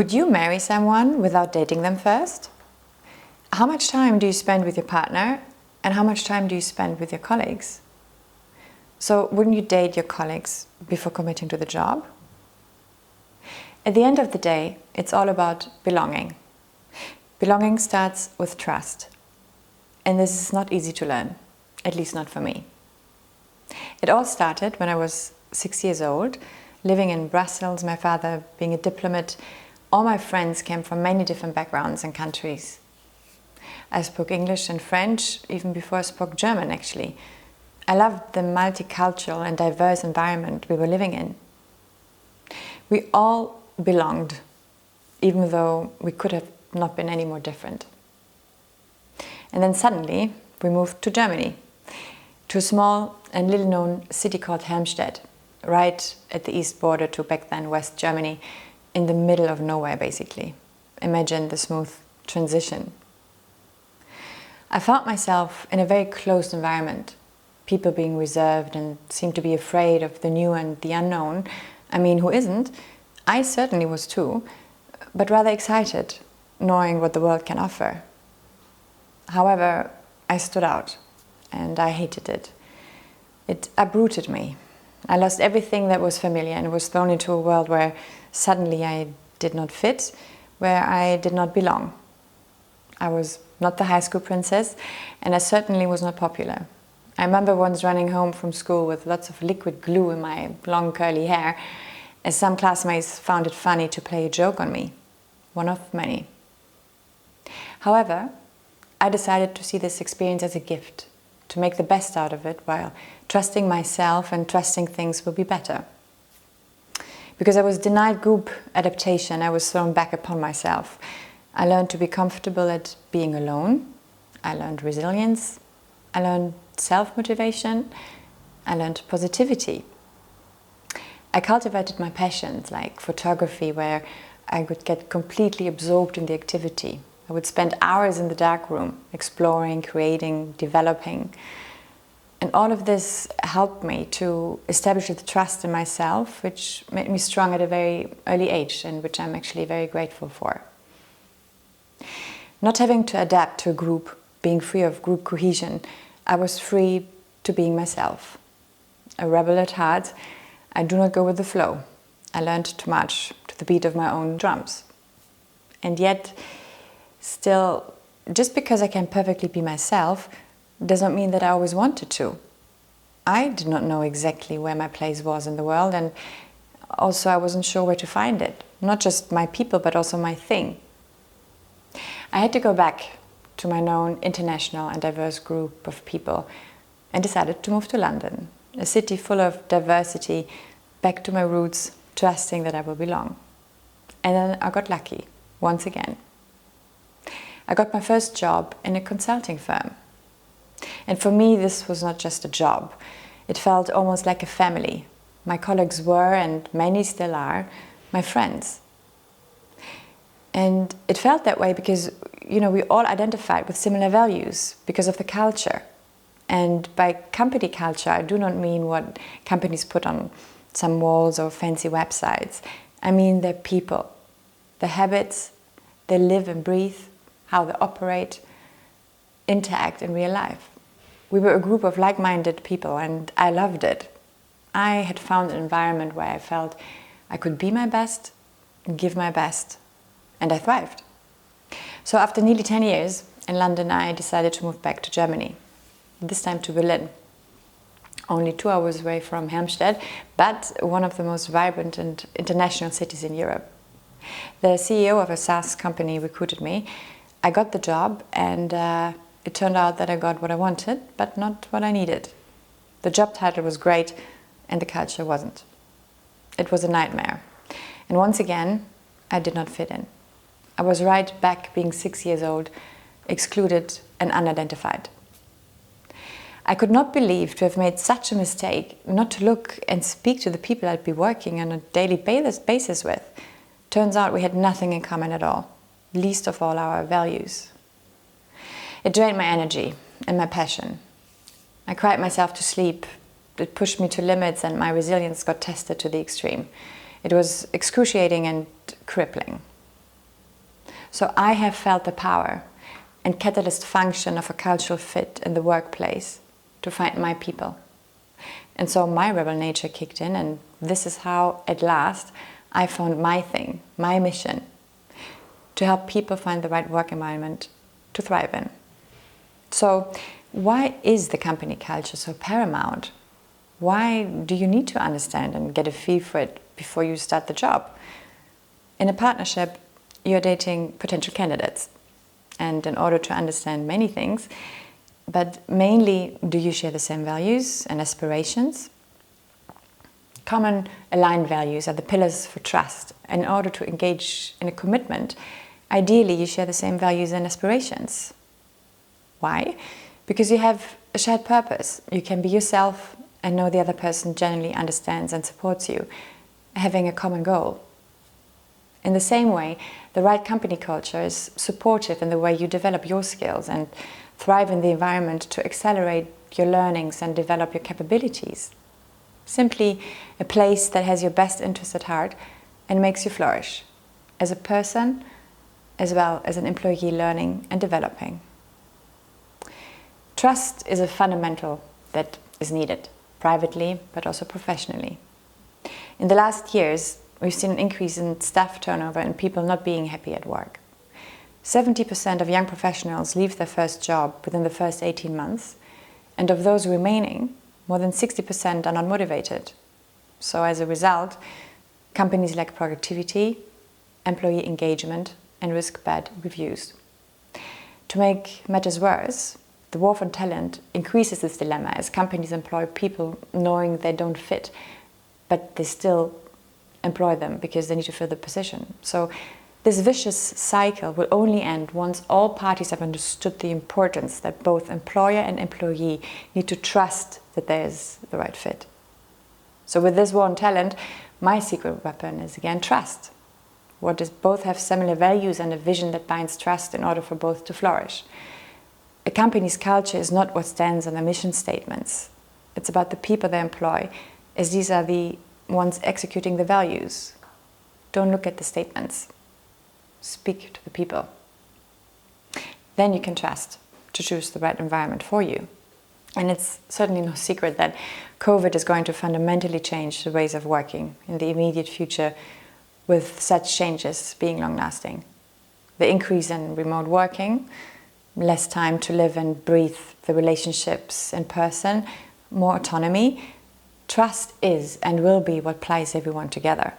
Would you marry someone without dating them first? How much time do you spend with your partner, and how much time do you spend with your colleagues? So wouldn't you date your colleagues before committing to the job? At the end of the day, it's all about belonging. Belonging starts with trust. And this is not easy to learn, at least not for me. It all started when I was 6 years old, living in Brussels, my father being a diplomat. All my friends came from many different backgrounds and countries. I spoke English and French even before I spoke German, actually. I loved the multicultural and diverse environment we were living in. We all belonged, even though we could have not been any more different. And then suddenly we moved to Germany, to a small and little-known city called Helmstedt, right at the east border to back then West Germany, in the middle of nowhere, basically. Imagine the smooth transition. I found myself in a very closed environment, people being reserved and seemed to be afraid of the new and the unknown. I mean, who isn't? I certainly was too, but rather excited, knowing what the world can offer. However, I stood out, and I hated it. It uprooted me. I lost everything that was familiar and was thrown into a world where suddenly I did not fit, where I did not belong. I was not the high school princess, and I certainly was not popular. I remember once running home from school with lots of liquid glue in my long curly hair, as some classmates found it funny to play a joke on me, one of many. However, I decided to see this experience as a gift, to make the best out of it while trusting myself and trusting things will be better. Because I was denied group adaptation, I was thrown back upon myself. I learned to be comfortable at being alone. I learned resilience. I learned self-motivation. I learned positivity. I cultivated my passions, like photography, where I would get completely absorbed in the activity. I would spend hours in the darkroom, exploring, creating, developing. And all of this helped me to establish the trust in myself, which made me strong at a very early age, and which I'm actually very grateful for. Not having to adapt to a group, being free of group cohesion, I was free to being myself. A rebel at heart, I do not go with the flow. I learned to march to the beat of my own drums. And yet, still, just because I can perfectly be myself, does not mean that I always wanted to. I did not know exactly where my place was in the world, and also I wasn't sure where to find it. Not just my people, but also my thing. I had to go back to my known international and diverse group of people and decided to move to London, a city full of diversity, back to my roots, trusting that I will belong. And then I got lucky, once again. I got my first job in a consulting firm. And for me, this was not just a job. It felt almost like a family. My colleagues were, and many still are, my friends. And it felt that way because, we all identified with similar values because of the culture. And by company culture, I do not mean what companies put on some walls or fancy websites. I mean their people, their habits, they live and breathe, how they operate, interact in real life. We were a group of like-minded people, and I loved it. I had found an environment where I felt I could be my best, give my best, and I thrived. So after nearly 10 years in London, I decided to move back to Germany, this time to Berlin. Only 2 hours away from Helmstedt, but one of the most vibrant and international cities in Europe. The CEO of a SaaS company recruited me. I got the job, and it turned out that I got what I wanted, but not what I needed. The job title was great, and the culture wasn't. It was a nightmare. And once again, I did not fit in. I was right back being 6 years old, excluded and unidentified. I could not believe to have made such a mistake, not to look and speak to the people I'd be working on a daily basis with. Turns out we had nothing in common at all, least of all our values. It drained my energy and my passion. I cried myself to sleep. It pushed me to limits, and my resilience got tested to the extreme. It was excruciating and crippling. So I have felt the power and catalyst function of a cultural fit in the workplace to find my people. And so my rebel nature kicked in, and this is how, at last, I found my thing, my mission, to help people find the right work environment to thrive in. So why is the company culture so paramount? Why do you need to understand and get a feel for it before you start the job? In a partnership, you're dating potential candidates. And in order to understand many things, but mainly, do you share the same values and aspirations? Common aligned values are the pillars for trust. In order to engage in a commitment, ideally you share the same values and aspirations. Why? Because you have a shared purpose. You can be yourself and know the other person genuinely understands and supports you, having a common goal. In the same way, the right company culture is supportive in the way you develop your skills and thrive in the environment to accelerate your learnings and develop your capabilities. Simply a place that has your best interest at heart and makes you flourish as a person as well as an employee learning and developing. Trust is a fundamental that is needed, privately but also professionally. In the last years, we've seen an increase in staff turnover and people not being happy at work. 70% of young professionals leave their first job within the first 18 months, and of those remaining, more than 60% are not motivated. So as a result, companies lack productivity, employee engagement, and risk bad reviews. To make matters worse, the war for talent increases this dilemma as companies employ people knowing they don't fit, but they still employ them because they need to fill the position. So this vicious cycle will only end once all parties have understood the importance that both employer and employee need to trust that there is the right fit. So with this war on talent, my secret weapon is again trust. What does both have similar values and a vision that binds trust in order for both to flourish? A company's culture is not what stands on their mission statements. It's about the people they employ, as these are the ones executing the values. Don't look at the statements. Speak to the people. Then you can trust to choose the right environment for you. And it's certainly no secret that COVID is going to fundamentally change the ways of working in the immediate future, with such changes being long-lasting. The increase in remote working, less time to live and breathe the relationships in person, more autonomy. Trust is and will be what ties everyone together.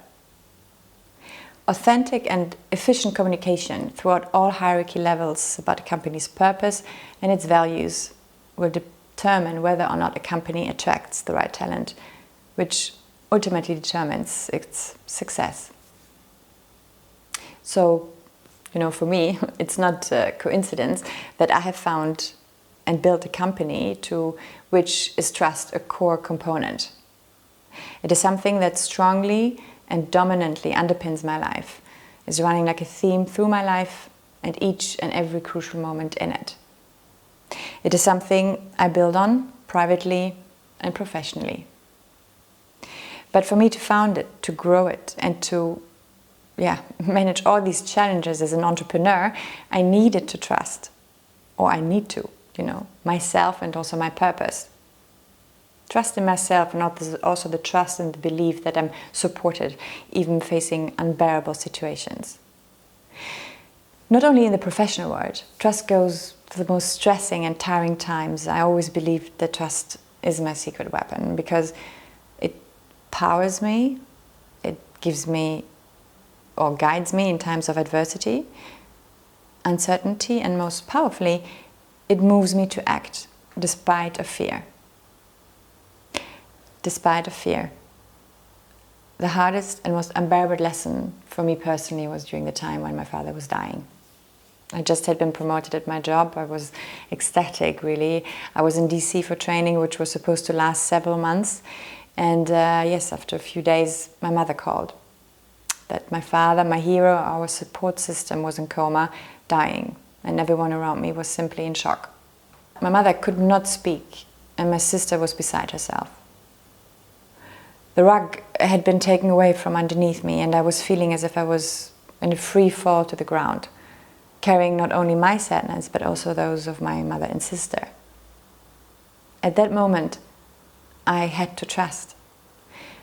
Authentic and efficient communication throughout all hierarchy levels about a company's purpose and its values will determine whether or not a company attracts the right talent, which ultimately determines its success. So, for me, it's not a coincidence that I have found and built a company to which is trust a core component. It is something that strongly and dominantly underpins my life, is running like a theme through my life and each and every crucial moment in it. It is something I build on privately and professionally. But for me to found it, to grow it, and to manage all these challenges as an entrepreneur, I needed to trust, or I need to, myself and also my purpose. Trust in myself and also the trust and the belief that I'm supported, even facing unbearable situations. Not only in the professional world, trust goes to the most stressing and tiring times. I always believed that trust is my secret weapon because it powers me, it gives me or guides me in times of adversity, uncertainty, and most powerfully, it moves me to act despite of fear. Despite of fear. The hardest and most unbearable lesson for me personally was during the time when my father was dying. I just had been promoted at my job. I was ecstatic, really. I was in DC for training, which was supposed to last several months. And after a few days, my mother called. That my father, my hero, our support system, was in coma, dying. And everyone around me was simply in shock. My mother could not speak, and my sister was beside herself. The rug had been taken away from underneath me, and I was feeling as if I was in a free fall to the ground. carrying not only my sadness, but also those of my mother and sister. At that moment, I had to trust,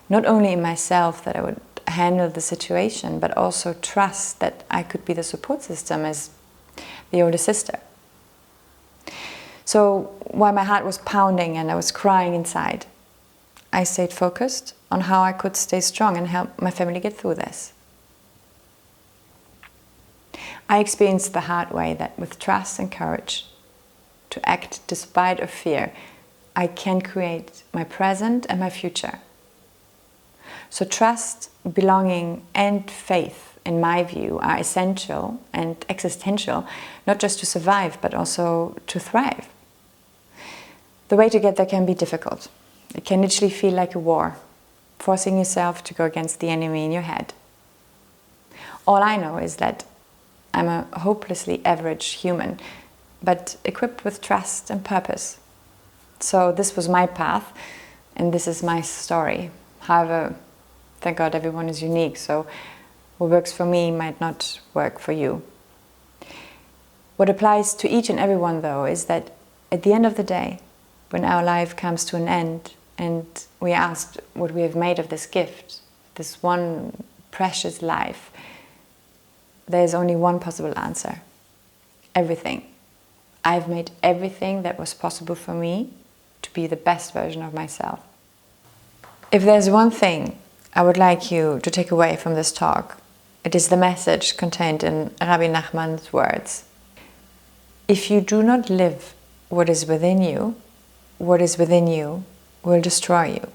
not only in myself that I would handle the situation, but also trust that I could be the support system as the older sister. So while my heart was pounding and I was crying inside, I stayed focused on how I could stay strong and help my family get through this. I experienced the hard way that with trust and courage to act despite of fear, I can create my present and my future. So trust, belonging and faith, in my view, are essential and existential, not just to survive, but also to thrive. The way to get there can be difficult. It can literally feel like a war, forcing yourself to go against the enemy in your head. All I know is that I'm a hopelessly average human, but equipped with trust and purpose. So this was my path, and this is my story. However, thank God everyone is unique, so what works for me might not work for you. What applies to each and everyone, though, is that at the end of the day, when our life comes to an end and we are asked what we have made of this gift, this one precious life, there is only one possible answer: everything. I've made everything that was possible for me to be the best version of myself. If there's one thing I would like you to take away from this talk, it is the message contained in Rabbi Nachman's words. If you do not live what is within you will destroy you.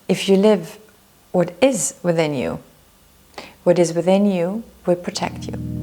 If you live what is within you will protect you.